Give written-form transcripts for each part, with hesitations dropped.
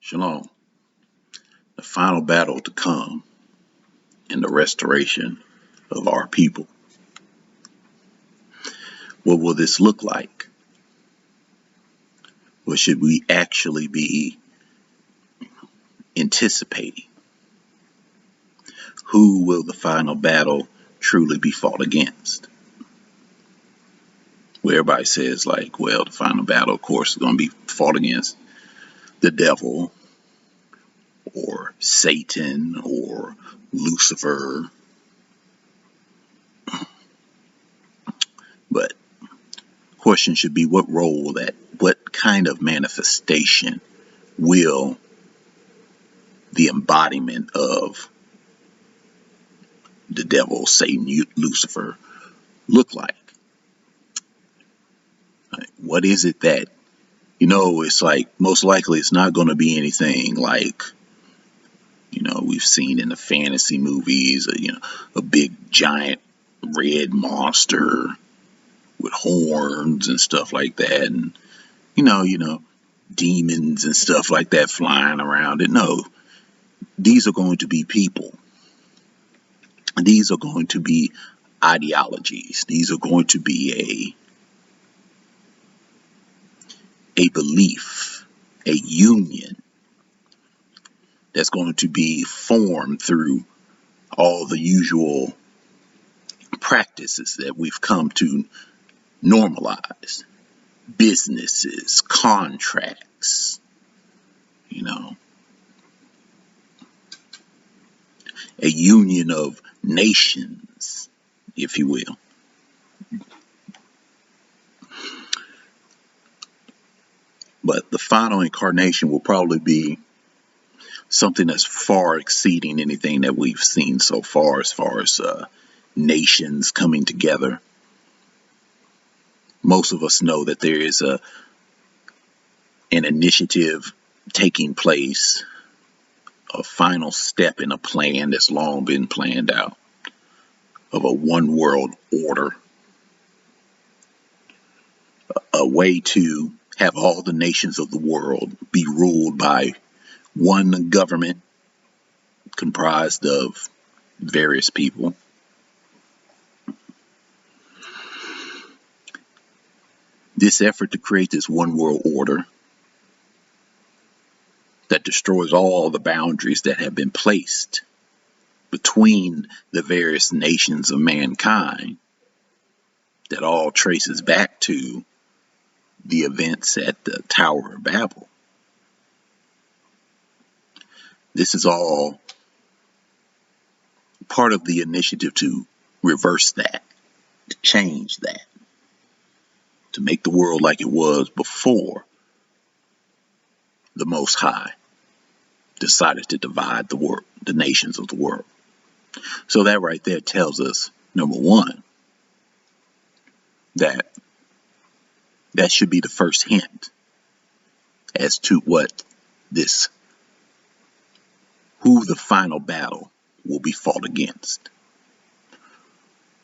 Shalom. The final battle to come in the restoration of our people. What will this look like? What should we actually be anticipating? Who will the final battle truly be fought against? Where everybody says the final battle, of course, is going to be fought against the devil or Satan or Lucifer. But the question should be what kind of manifestation will the embodiment of the devil, Satan, Lucifer look like? What is it that, it's most likely it's not going to be anything like, we've seen in the fantasy movies, a big giant red monster with horns and stuff like that. And, demons and stuff like that flying around it. No, these are going to be people. These are going to be ideologies. These are going to be a belief, a union that's going to be formed through all the usual practices that we've come to normalize. Businesses, contracts, a union of nations, if you will. But the final incarnation will probably be something that's far exceeding anything that we've seen so far as nations coming together. Most of us know that there is an initiative taking place, a final step in a plan that's long been planned out of a one world order, a way to have all the nations of the world be ruled by one government comprised of various people. This effort to create this one world order that destroys all the boundaries that have been placed between the various nations of mankind, that all traces back to the events at the Tower of Babel. This is all part of the initiative to reverse that, to change that, to make the world like it was before the Most High decided to divide the world, the nations of the world. So that right there tells us, number one, that should be the first hint as to who the final battle will be fought against.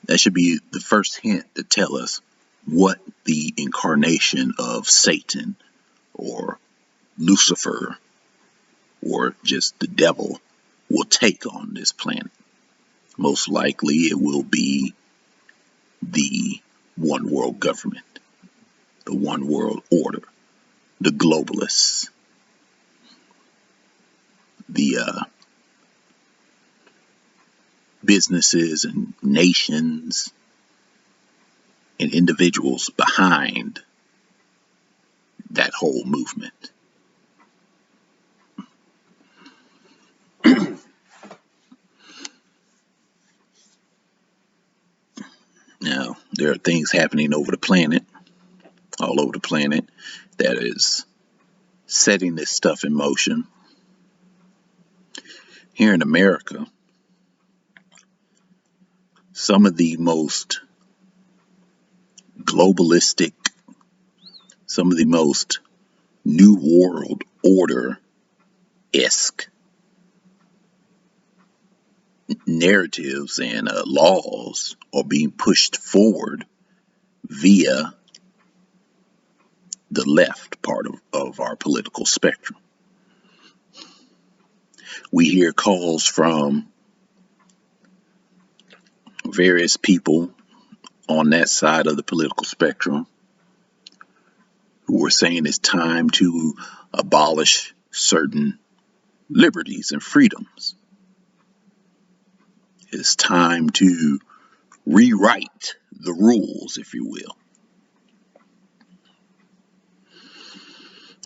That should be the first hint to tell us what the incarnation of Satan or Lucifer or just the devil will take on this planet. Most likely it will be the one world government, the one world order, the globalists, the businesses and nations and individuals behind that whole movement. Now, there are things happening all over the planet, that is setting this stuff in motion. Here in America, some of the most globalistic, some of the most New World Order-esque narratives and laws are being pushed forward via the left part of our political spectrum. We hear calls from various people on that side of the political spectrum who are saying it's time to abolish certain liberties and freedoms. It's time to rewrite the rules, if you will.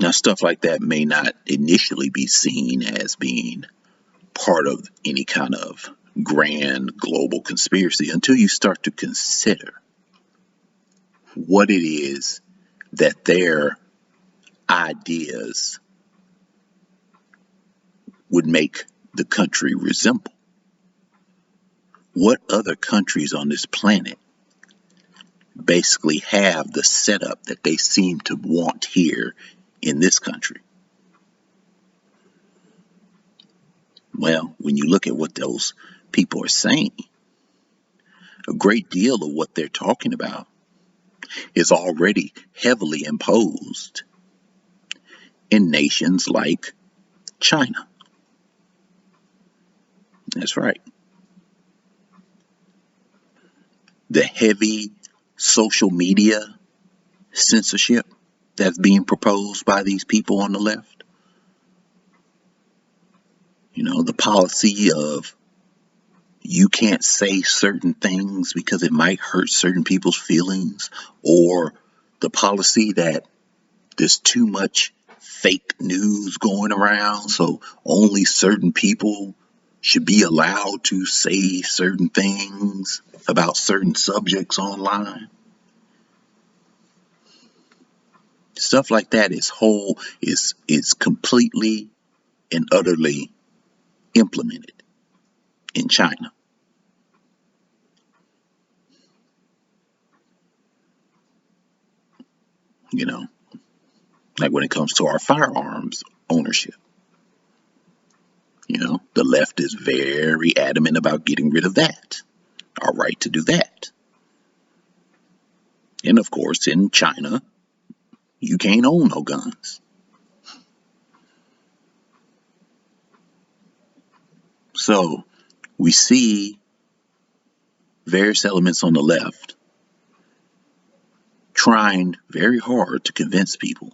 Now, stuff like that may not initially be seen as being part of any kind of grand global conspiracy until you start to consider what it is that their ideas would make the country resemble. What other countries on this planet basically have the setup that they seem to want here in this country? Well, when you look at what those people are saying, a great deal of what they're talking about is already heavily imposed in nations like China. That's right. The heavy social media censorship that's being proposed by these people on the left. You know, the policy of you can't say certain things because it might hurt certain people's feelings, or the policy that there's too much fake news going around, so only certain people should be allowed to say certain things about certain subjects online. Stuff like that is completely and utterly implemented in China. You know, like when it comes to our firearms ownership. You know, the left is very adamant about getting rid of that, our right to do that. And of course, in China, you can't own no guns. So we see various elements on the left trying very hard to convince people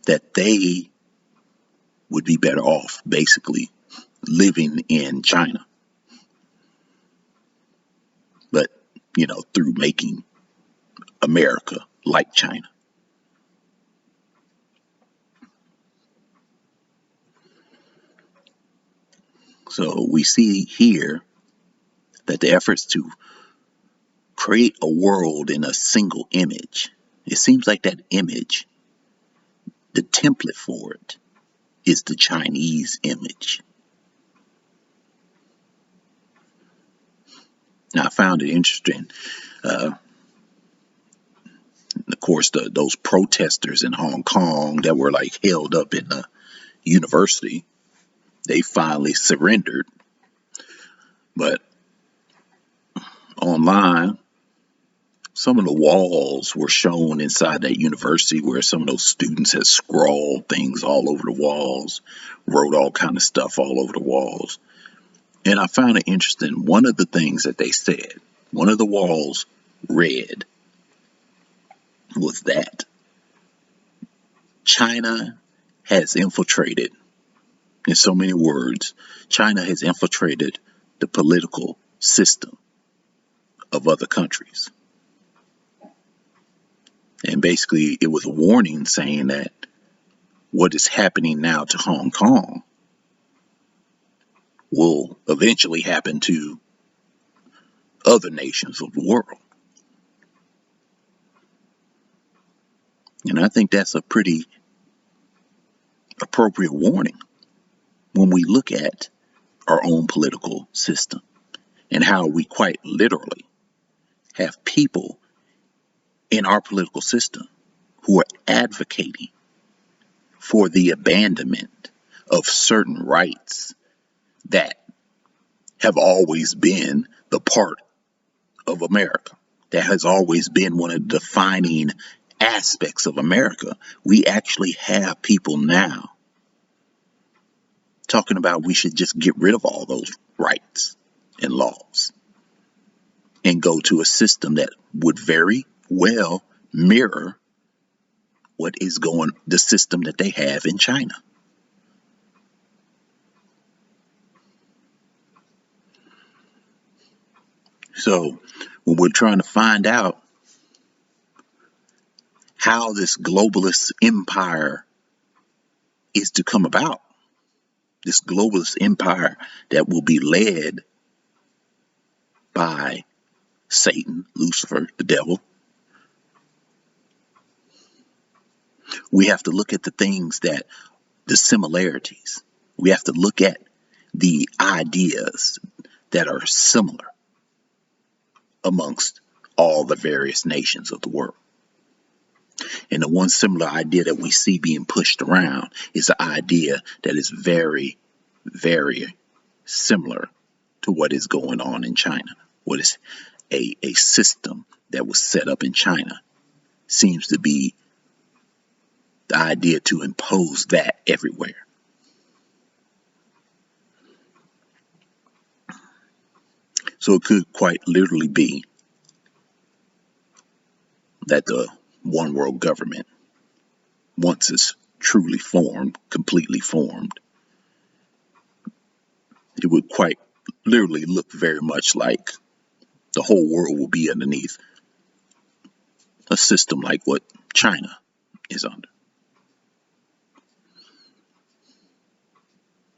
that they would be better off basically living in China. But, you know, through making America like China. So we see here that the efforts to create a world in a single image, it seems like that image, the template for it, is the Chinese image. Now, I found it interesting. Of course, those protesters in Hong Kong that were like held up in the university, they finally surrendered. But online, some of the walls were shown inside that university where some of those students had scrawled things all over the walls, wrote all kind of stuff all over the walls. And I found it interesting. One of the things that they said, one of the walls read, was that China has infiltrated, in so many words, China has infiltrated the political system of other countries. And basically, it was a warning saying that what is happening now to Hong Kong will eventually happen to other nations of the world. And I think that's a pretty appropriate warning when we look at our own political system and how we quite literally have people in our political system who are advocating for the abandonment of certain rights that have always been the part of America. That has always been one of the defining aspects of America. We actually have people now talking about we should just get rid of all those rights and laws and go to a system that would very well mirror what is the system that they have in China. So when we're trying to find out how this globalist empire is to come about, this globalist empire that will be led by Satan, Lucifer, the devil, we have to look at the similarities. We have to look at the ideas that are similar amongst all the various nations of the world. And the one similar idea that we see being pushed around is the idea that is very, very similar to what is going on in China. What is a system that was set up in China seems to be the idea to impose that everywhere. So it could quite literally be that the one world government, once it's truly formed, completely formed, it would quite literally look very much like the whole world will be underneath a system like what China is under.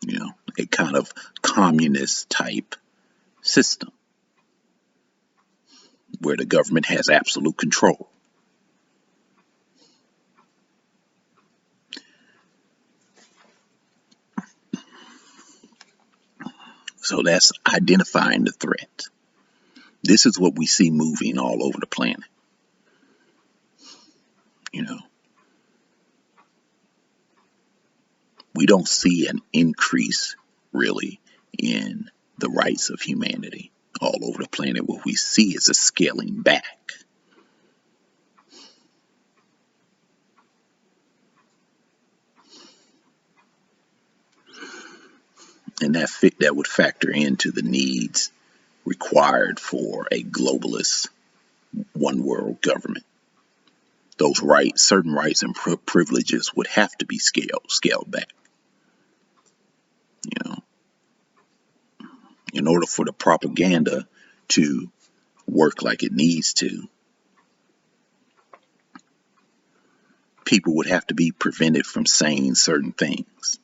You know, a kind of communist type system where the government has absolute control. So that's identifying the threat. This is what we see moving all over the planet. You know, we don't see an increase really in the rights of humanity all over the planet. What we see is a scaling back. And that would factor into the needs required for a globalist one world government. Those rights, certain rights and privileges would have to be scaled back. You know, in order for the propaganda to work like it needs to, people would have to be prevented from saying certain things.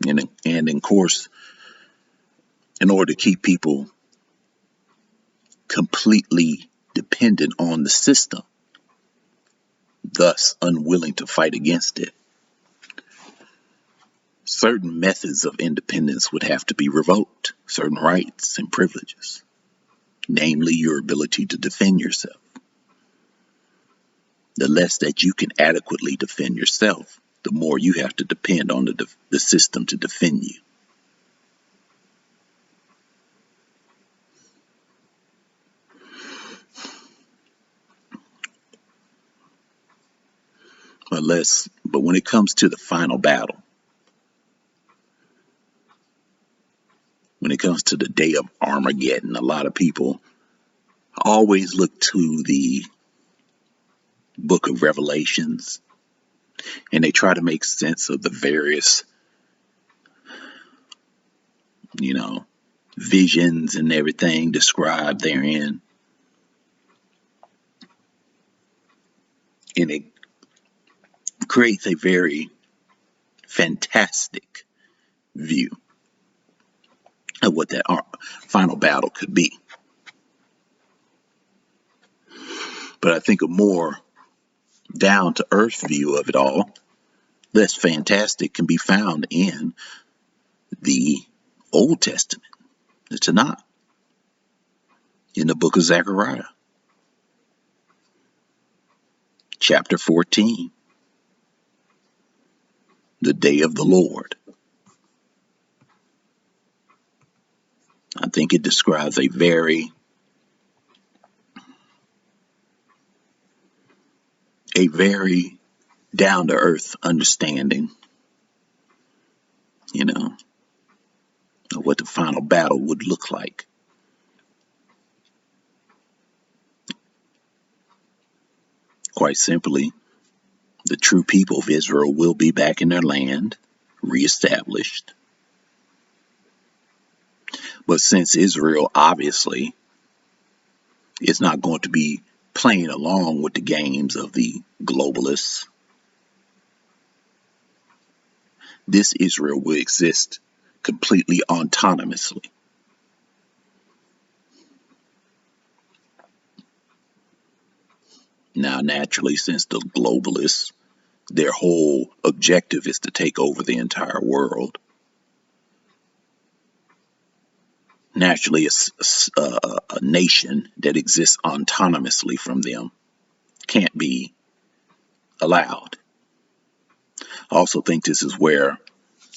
And of course, in order to keep people completely dependent on the system, thus unwilling to fight against it, certain methods of independence would have to be revoked, certain rights and privileges, namely your ability to defend yourself. The less that you can adequately defend yourself, the more you have to depend on the system to defend you. But when it comes to the final battle, when it comes to the day of Armageddon, a lot of people always look to the book of Revelations and they try to make sense of the various, visions and everything described therein. And it creates a very fantastic view of what that final battle could be. But I think a more down-to-earth view of it all, less fantastic, can be found in the Old Testament, the Tanakh, in the book of Zechariah, chapter 14, the day of the Lord. I think it describes a very down to earth understanding, of what the final battle would look like. Quite simply, the true people of Israel will be back in their land, reestablished. But since Israel obviously is not going to be playing along with the games of the globalists, this Israel will exist completely autonomously. Now, naturally, since the globalists, their whole objective is to take over the entire world, naturally, a nation that exists autonomously from them can't be allowed. I also think this is where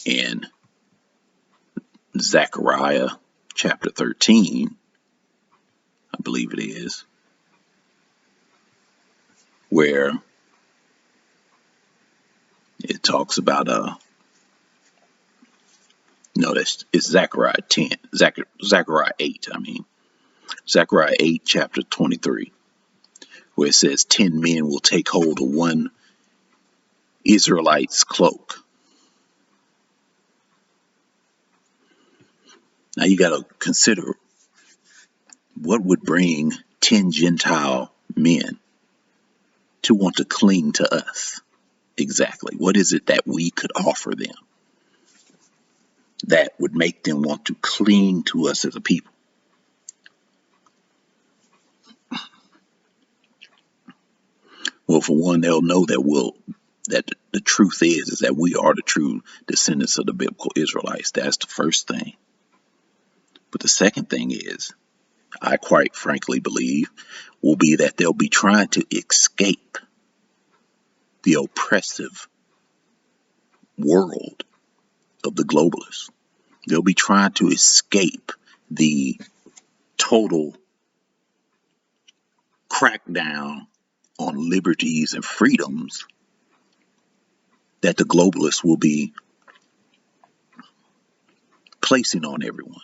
in Zechariah chapter 13, I believe it is, where it talks about it's Zechariah 10, Zechariah 8, Zechariah 8 chapter 23, where it says 10 men will take hold of one Israelite's cloak. Now you got to consider what would bring 10 Gentile men to want to cling to us. Exactly. What is it that we could offer them that would make them want to cling to us as a people? Well, for one, they'll know that the truth is that we are the true descendants of the biblical Israelites. That's the first thing. But the second thing is, I quite frankly believe, will be that they'll be trying to escape the oppressive world of the globalists. They'll be trying to escape the total crackdown on liberties and freedoms that the globalists will be placing on everyone.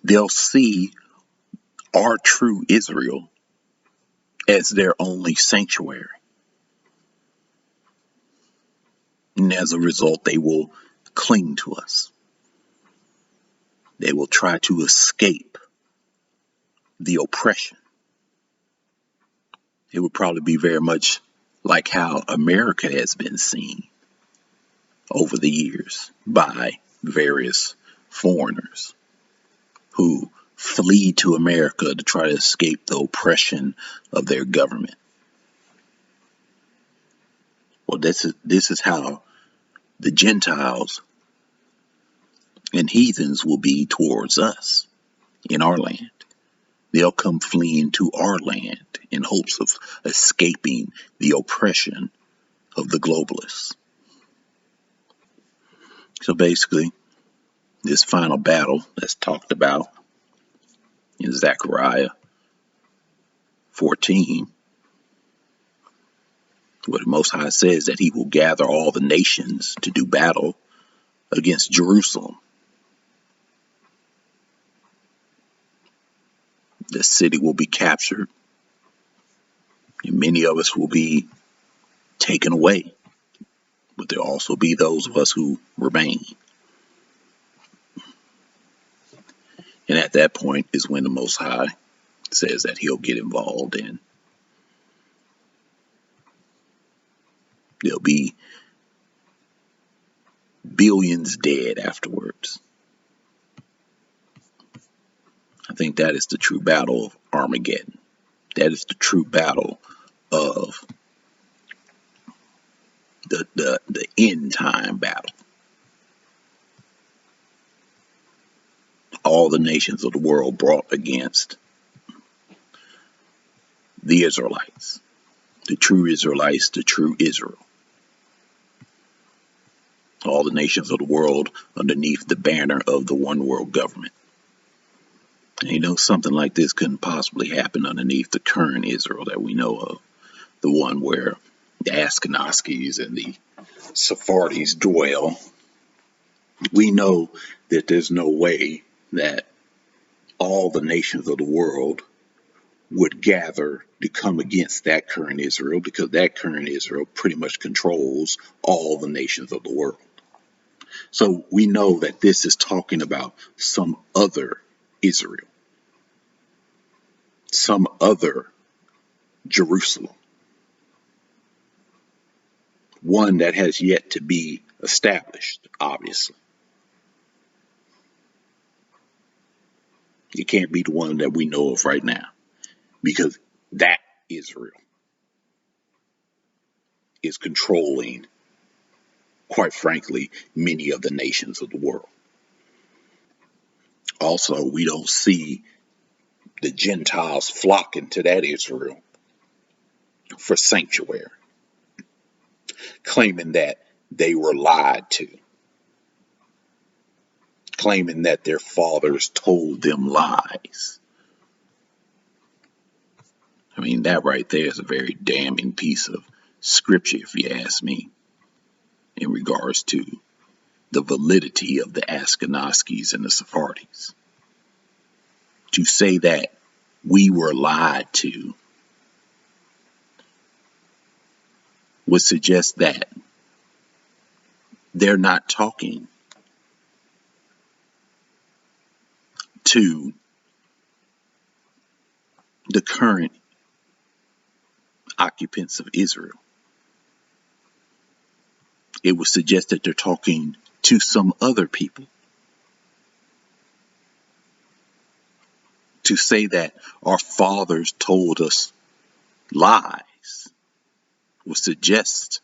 They'll see our true Israel as their only sanctuary. And as a result, they will cling to us. They will try to escape the oppression. It would probably be very much like how America has been seen over the years by various foreigners who flee to America to try to escape the oppression of their government. Well, this is how the Gentiles and heathens will be towards us in our land. They'll come fleeing to our land in hopes of escaping the oppression of the globalists. So basically, this final battle that's talked about in Zechariah 14, where the Most High says that he will gather all the nations to do battle against Jerusalem. The city will be captured, and many of us will be taken away, but there'll also be those of us who remain. And at that point is when the Most High says that he'll get involved, and there'll be billions dead afterwards. I think that is the true battle of Armageddon. That is the true battle of the end time battle. All the nations of the world brought against the Israelites, the true Israelites, the true Israel. All the nations of the world underneath the banner of the one world government. And something like this couldn't possibly happen underneath the current Israel that we know of, the one where the Ashkenazis and the Sephardi's dwell, we know that there's no way that all the nations of the world would gather to come against that current Israel, because that current Israel pretty much controls all the nations of the world. So we know that this is talking about some other Israel, some other Jerusalem, one that has yet to be established, obviously. It can't be the one that we know of right now, because that Israel is controlling, quite frankly, many of the nations of the world. Also, we don't see the Gentiles flocking to that Israel for sanctuary, claiming that they were lied to, claiming that their fathers told them lies. I mean, that right there is a very damning piece of scripture, if you ask me, in regards to the validity of the Ashkenazis and the Sephardi's. To say that we were lied to would suggest that they're not talking to the current occupants of Israel. It would suggest that they're talking to some other people. To say that our fathers told us lies would suggest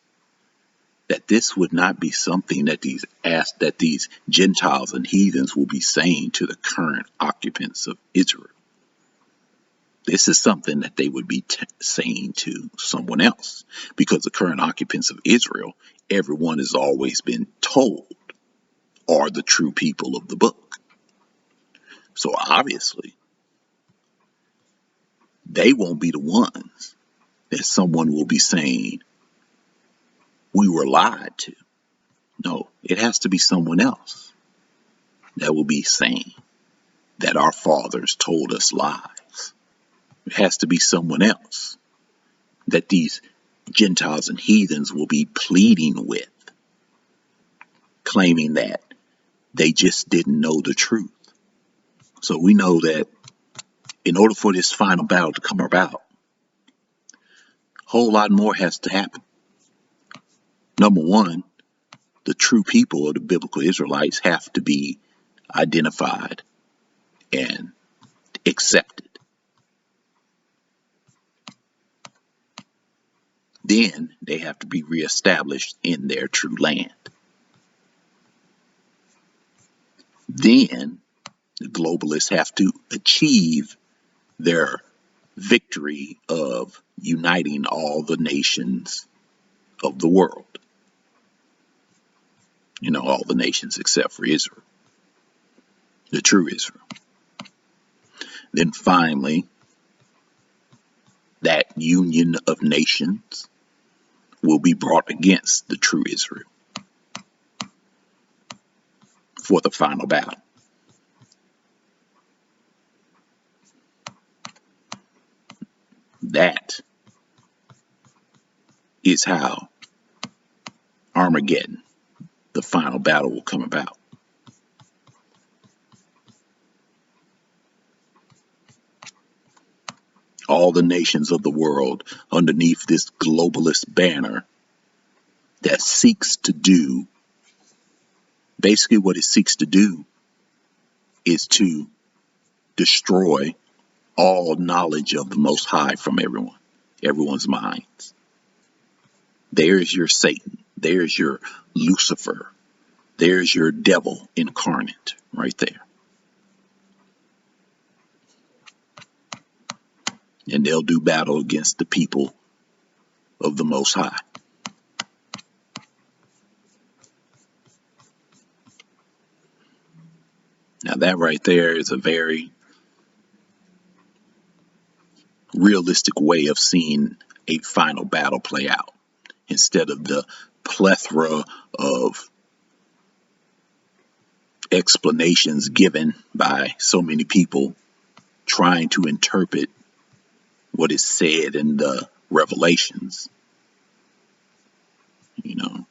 that this would not be something that these Gentiles and heathens will be saying to the current occupants of Israel. This is something that they would be saying to someone else, because the current occupants of Israel, everyone has always been told, are the true people of the book. So obviously, they won't be the ones that someone will be saying, we were lied to. No, it has to be someone else that will be saying that our fathers told us lies. It has to be someone else that these Gentiles and heathens will be pleading with, claiming that they just didn't know the truth. So we know that in order for this final battle to come about, a whole lot more has to happen. Number one, the true people of the biblical Israelites have to be identified and accepted. Then they have to be reestablished in their true land. Then the globalists have to achieve their victory of uniting all the nations of the world. You know, all the nations except for Israel, the true Israel. Then finally, that union of nations will be brought against the true Israel for the final battle. That is how Armageddon, the final battle, will come about. All the nations of the world underneath this globalist banner that seeks to do, basically what it seeks to do is to destroy all knowledge of the Most High from everyone's minds. There's your Satan. There's your Lucifer. There's your devil incarnate right there. And they'll do battle against the people of the Most High. Now that right there is a very realistic way of seeing a final battle play out. instead of the plethora of explanations given by so many people trying to interpret what is said in the Revelations. You know,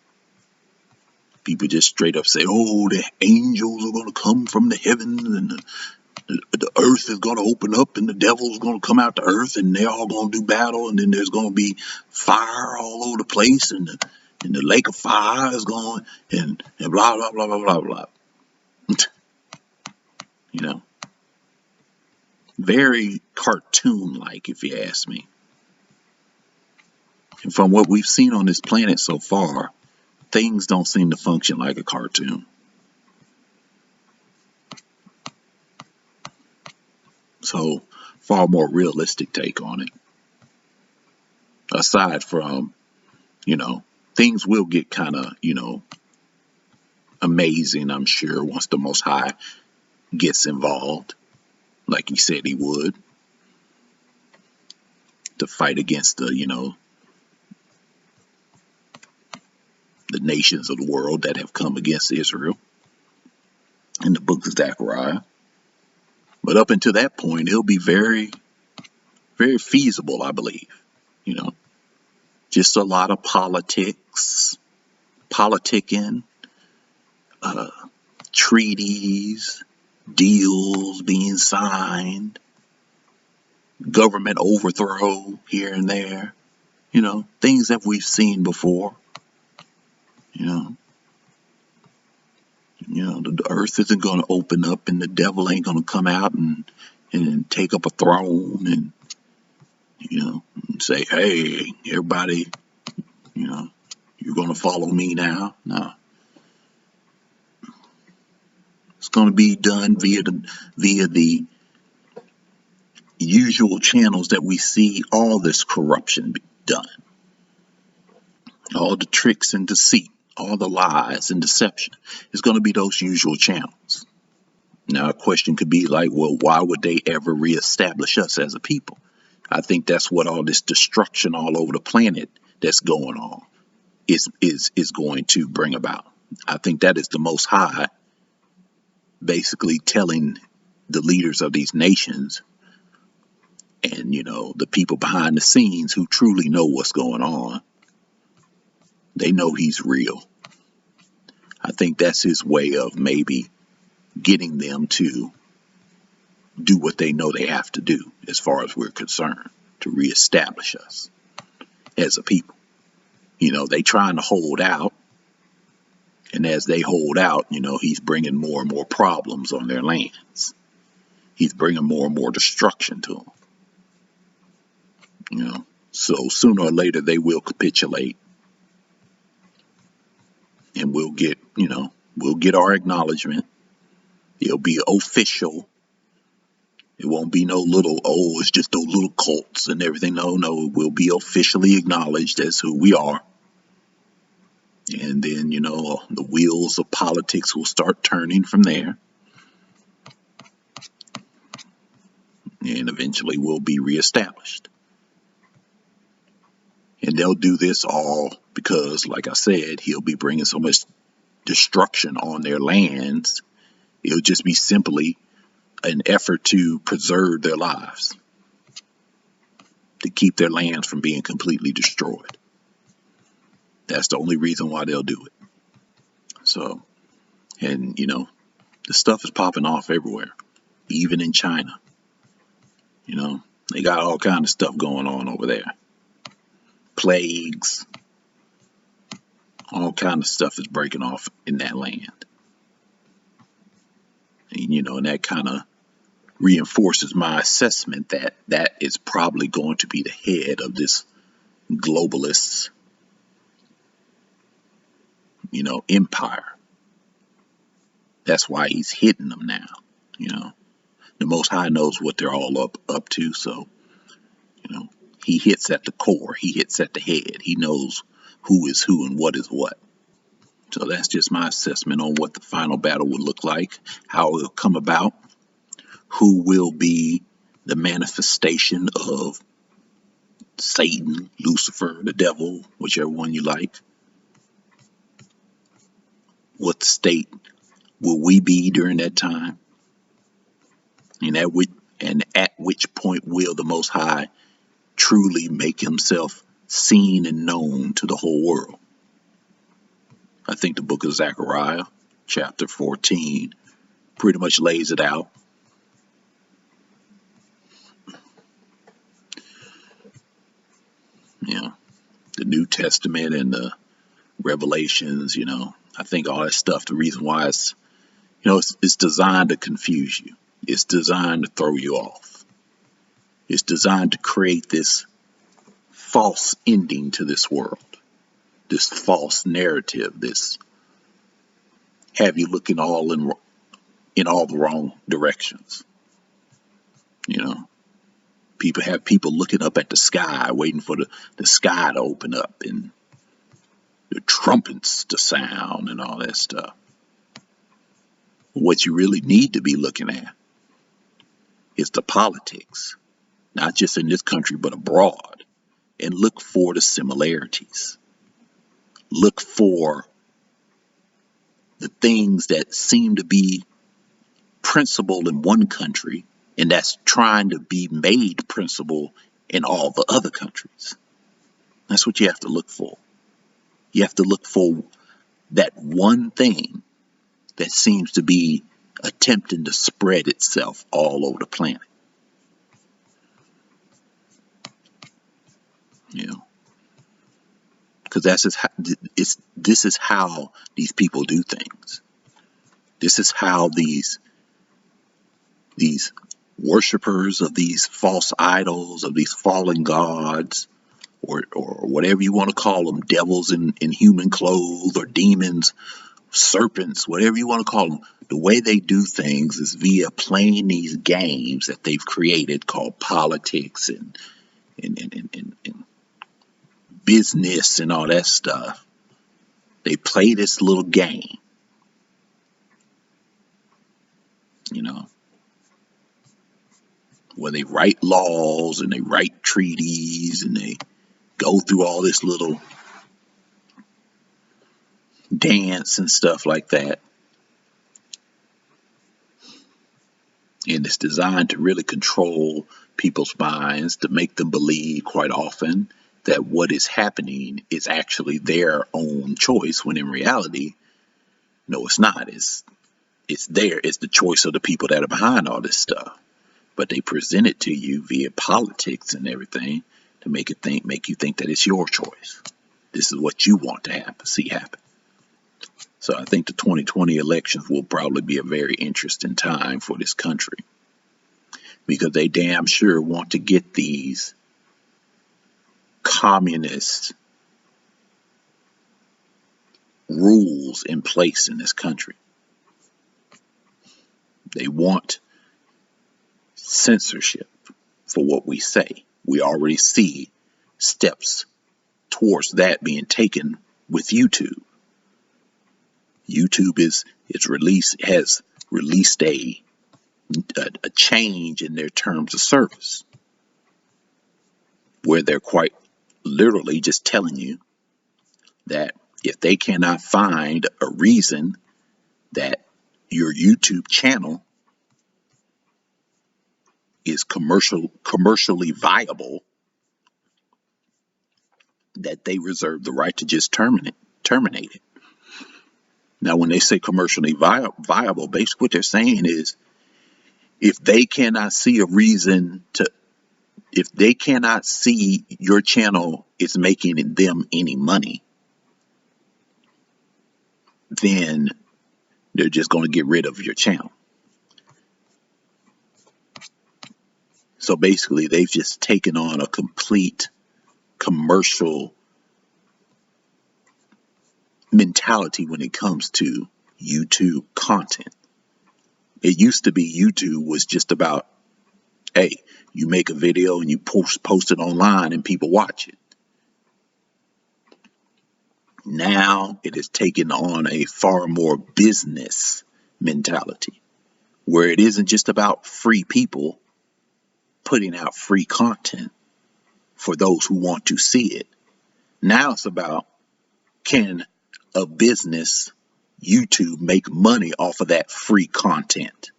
people just straight up say, oh, the angels are going to come from the heavens, and the earth is going to open up, and the devil's going to come out the earth, and they're all going to do battle, and then there's going to be fire all over the place, and the lake of fire is going, and blah, blah, blah, blah, blah, blah. You know, very cartoon-like, if you ask me. And from what we've seen on this planet so far, things don't seem to function like a cartoon. So, far more realistic take on it. Aside from, you know, things will get kind of, you know, amazing, I'm sure, once the Most High gets involved, like he said he would, to fight against the, you know, the nations of the world that have come against Israel in the book of Zechariah. But up until that point, it'll be very, very feasible, I believe. You know, just a lot of politics, politicking, treaties, deals being signed, government overthrow here and there, you know, things that we've seen before. You know, the earth isn't going to open up, and the devil ain't going to come out and take up a throne and, you know, and say, hey, everybody, you know, you're going to follow me now. No. It's going to be done via the usual channels that we see all this corruption done. All the tricks and deceit, all the lies and deception. It's going to be those usual channels. Now, a question could be like, well, why would they ever reestablish us as a people? I think that's what all this destruction all over the planet that's going on is going to bring about. I think that is the Most High basically telling the leaders of these nations and, you know, the people behind the scenes who truly know what's going on. They know he's real. I think that's his way of maybe getting them to do what they know they have to do, as far as we're concerned, to reestablish us as a people. You know, they trying to hold out, and as they hold out, you know, he's bringing more and more problems on their lands. He's bringing more and more destruction to them. You know, so sooner or later they will capitulate, and we'll get, you know, we'll get our acknowledgement. It'll be official. It won't be no little, oh, it's just those little cults and everything. No, we'll be officially acknowledged as who we are. And then, you know, the wheels of politics will start turning from there. And eventually we'll be reestablished. And they'll do this all because, like I said, he'll be bringing so much destruction on their lands. It'll just be simply an effort to preserve their lives, to keep their lands from being completely destroyed. That's the only reason why they'll do it. So, and, you know, the stuff is popping off everywhere, even in China. You know, they got all kind of stuff going on over there. Plagues, all kind of stuff is breaking off in that land. And, you know, and that kind of reinforces my assessment that that is probably going to be the head of this globalist, you know, empire. That's why he's hitting them now. You know, the Most High knows what they're all up to. So, you know, he hits at the core. He hits at the head. He knows who is who and what is what. So that's just my assessment on what the final battle would look like, how it will come about, who will be the manifestation of Satan, Lucifer, the devil, whichever one you like. What state will we be during that time? And at which point will the Most High truly make himself seen and known to the whole world? I think the book of Zechariah, chapter 14, pretty much lays it out. The New Testament and the Revelations, I think all that stuff, the reason why it's designed to confuse you. It's designed to throw you off. It's designed to create this false ending to this world, this false narrative, this have you looking all in all the wrong directions. People looking up at the sky, waiting for the sky to open up and the trumpets to sound and all that stuff. What you really need to be looking at is the politics, not just in this country, but abroad, and look for the similarities. Look for the things that seem to be principled in one country, and that's trying to be made principle in all the other countries. That's what you have to look for. You have to look for that one thing that seems to be attempting to spread itself all over the planet. Because this is how these people do things. This is how these worshipers of these false idols, of these fallen gods, or whatever you want to call them, devils in human clothes, or demons, serpents, whatever you want to call them, the way they do things is via playing these games that they've created called politics and business and all that stuff. They play this little game, where they write laws and they write treaties and they go through all this little dance and stuff like that. And it's designed to really control people's minds, to make them believe quite often that what is happening is actually their own choice, when in reality, no, it's not. It's the choice of the people that are behind all this stuff. But they present it to you via politics and everything to make you think that it's your choice. This is what you want to see happen. So I think the 2020 elections will probably be a very interesting time for this country, because they damn sure want to get these communist rules in place in this country. They want censorship for what we say. We already see steps towards that being taken with YouTube. YouTube has released a change in their terms of service, where they're quite literally just telling you that if they cannot find a reason that your YouTube channel is commercially viable, that they reserve the right to just terminate it. Now, when they say commercially viable, basically what they're saying is, if they cannot see your channel is making them any money, then they're just going to get rid of your channel. So basically, they've just taken on a complete commercial mentality when it comes to YouTube content. It used to be YouTube was just about, hey, you make a video and you post it online and people watch it. Now it has taken on a far more business mentality, where it isn't just about free people putting out free content for those who want to see it. Now it's about, can a business, YouTube, make money off of that free content?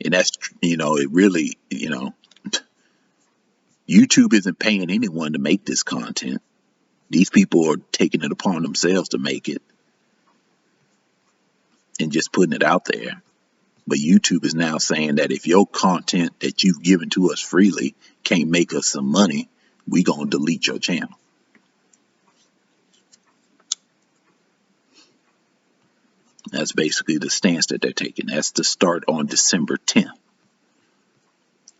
And that's, it really, YouTube isn't paying anyone to make this content. These people are taking it upon themselves to make it and just putting it out there. But YouTube is now saying that if your content that you've given to us freely can't make us some money, we gonna delete your channel. That's basically the stance that they're taking. That's to start on December 10th.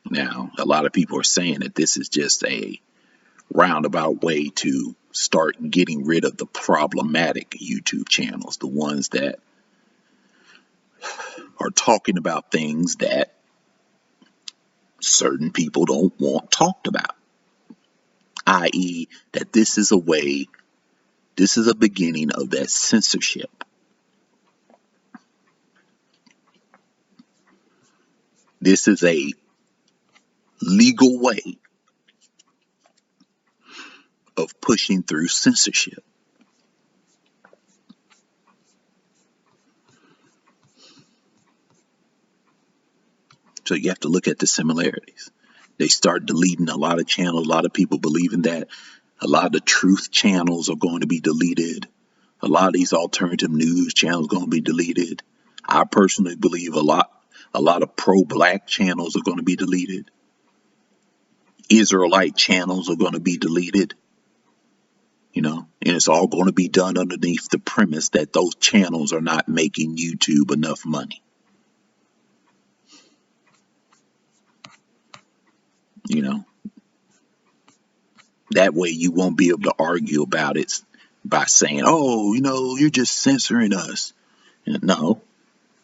Now, a lot of people are saying that this is just a roundabout way to start getting rid of the problematic YouTube channels, the ones that are talking about things that certain people don't want talked about, i.e., that this is a beginning of that censorship. This is a legal way of pushing through censorship. So you have to look at the similarities. They start deleting a lot of channels. A lot of people believing that a lot of the truth channels are going to be deleted. A lot of these alternative news channels are going to be deleted. I personally believe a lot of pro-black channels are going to be deleted. Yisra'elite channels are going to be deleted. And it's all going to be done underneath the premise that those channels are not making YouTube enough money. That way you won't be able to argue about it by saying, oh, you're just censoring us. No,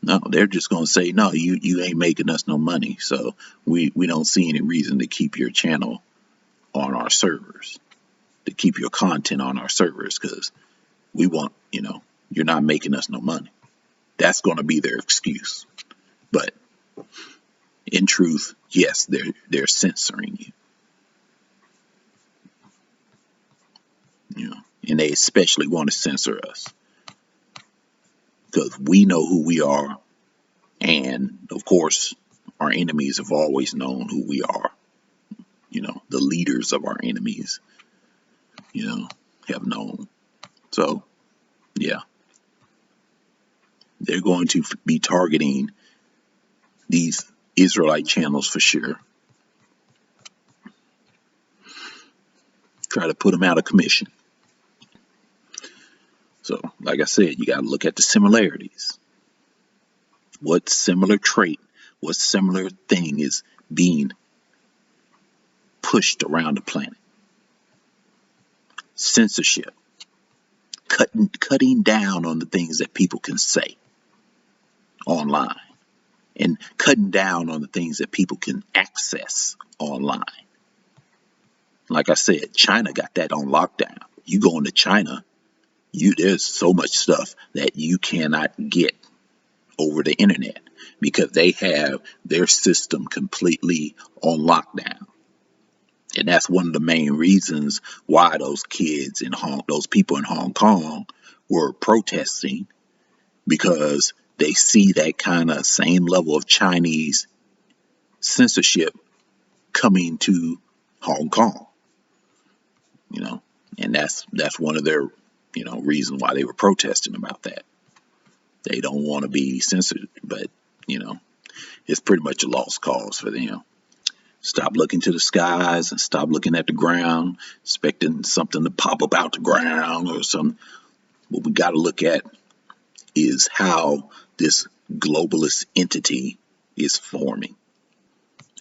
they're just going to say, no, you ain't making us no money. So we don't see any reason to keep your channel on our servers, to keep your content on our servers, because we want, you're not making us no money. That's going to be their excuse. But in truth, yes, they're censoring you. And they especially want to censor us because we know who we are. And of course, our enemies have always known who we are. The leaders of our enemies, have known. So, yeah, they're going to be targeting these Israelite channels for sure. Try to put them out of commission. So, like I said, you got to look at the similarities. What similar trait, what similar thing is being pushed around the planet? Censorship. Cutting down on the things that people can say online. And cutting down on the things that people can access online. Like I said, China got that on lockdown. You go into China, there's so much stuff that you cannot get over the internet because they have their system completely on lockdown. And that's one of the main reasons why those people in Hong Kong were protesting, because they see that kind of same level of Chinese censorship coming to Hong Kong. And that's one of their reasons why they were protesting about that. They don't want to be censored, but it's pretty much a lost cause for them. Stop looking to the skies and stop looking at the ground, expecting something to pop up out the ground or something. What we got to look at is how this globalist entity is forming.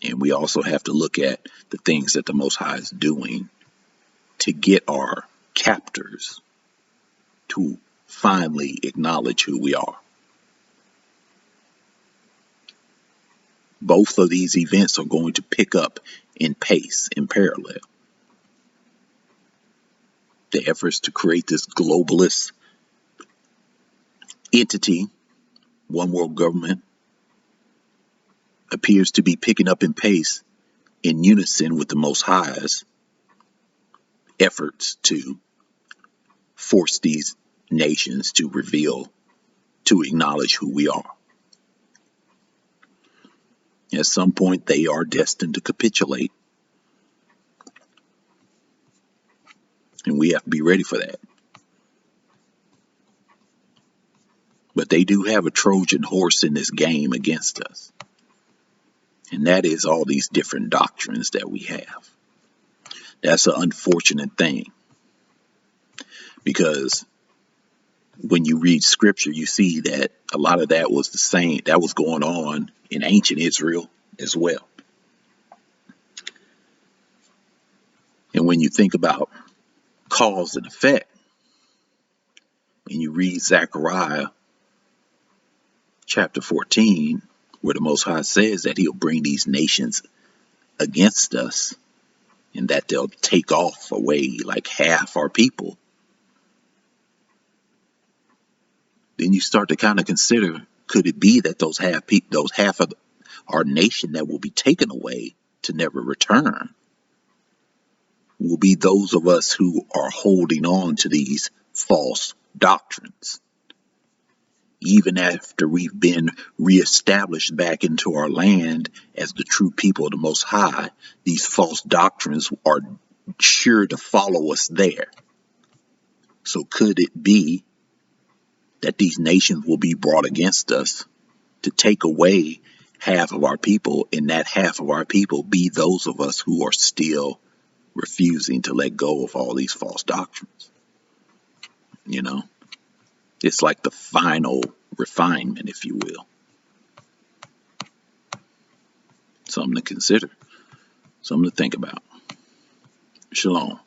And we also have to look at the things that the Most High is doing to get our captors to finally acknowledge who we are. Both of these events are going to pick up in pace, in parallel. The efforts to create this globalist entity, one world government, appears to be picking up in pace in unison with the Most High's efforts to force these nations to acknowledge who we are. At some point, they are destined to capitulate, and we have to be ready for that. But they do have a Trojan horse in this game against us, and that is all these different doctrines that we have. That's an unfortunate thing, because when you read scripture, you see that a lot of that was the same, that was going on in ancient Israel as well. And when you think about cause and effect, and you read Zechariah chapter 14, where the Most High says that he'll bring these nations against us, and that they'll take off away like half our people, then you start to kind of consider, could it be that those half of our nation that will be taken away to never return will be those of us who are holding on to these false doctrines? Even after we've been reestablished back into our land as the true people of the Most High, these false doctrines are sure to follow us there. So could it be that these nations will be brought against us to take away half of our people, and that half of our people be those of us who are still refusing to let go of all these false doctrines? You know, it's like the final refinement, if you will. Something to consider, something to think about. Shalom.